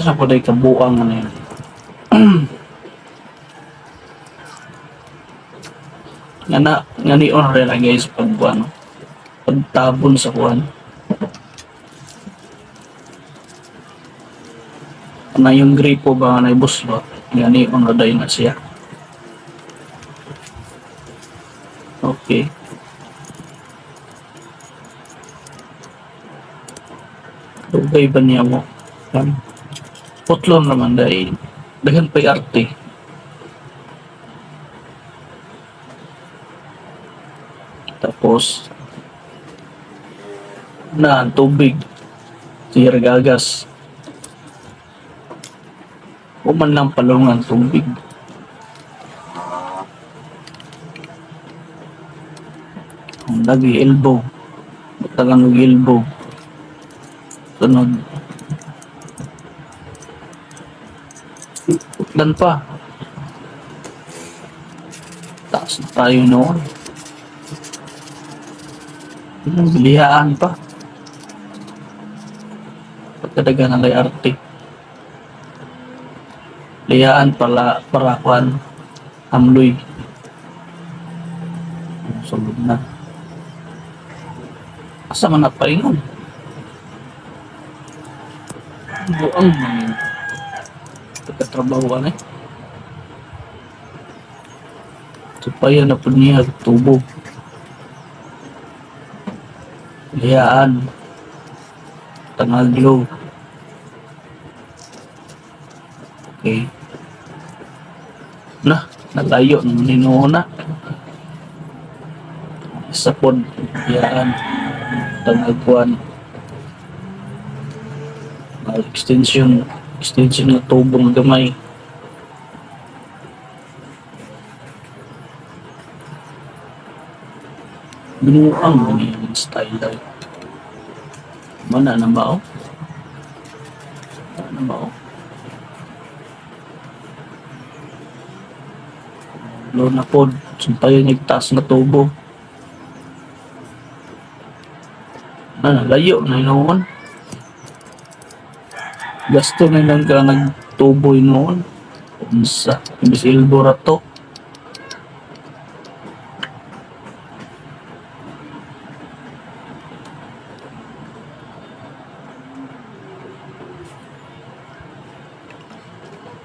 sa po day kabuang ano yun. Nga ni on rin guys pag ano, pagtabon sa kuan. Na yung gripo ba nga na ibuslo, nga ni on rin na siya. Okay. Dugay ba niya mo? Putlon naman dahil daghan pa'y arte. Tapos na ang tubig siya gagas o man lang palungan tubig. Ang lagi elbow butagang elbow sunod dan pa taas na tayo noon. Bilihaan pa. Pagkadaga ng arte. Lihaan para kuan amloy. Sulod na. Asa man na paingon? Buang man. Pagkatrabaho na eh. Supaya na po niya tubo. Liyaan tanggal glow. Okay nah nalayo ng ninuna isa po liyaan tanggal kuan extension ng tubong gamay. Binuang mo yung style daw. Mana na ba o? Mana na ba o? Low na pod. Sumpayan yung taas na tubo. Layo na yun. Gasto na lang ka nagtubo yun. Unsa. Ibis ilbo rato.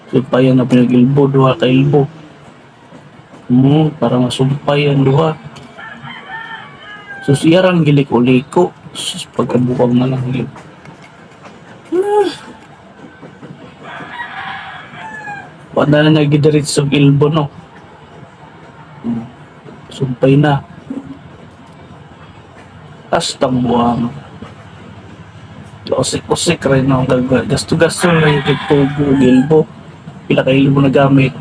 Sumpayan na pinag-ilbo, duha ka ilbo. Para masumpay ang duha. So siyarang giliko-liko. Sus, pagkabuwag na lang yun. Wala na nagidirit sa ilbo, no? Sumpay na. Kastang buwang. Usik-usik rin ang gagawin. Gasto-gasto na yung tubo, ilbo. Pila ka ilbo na gamit.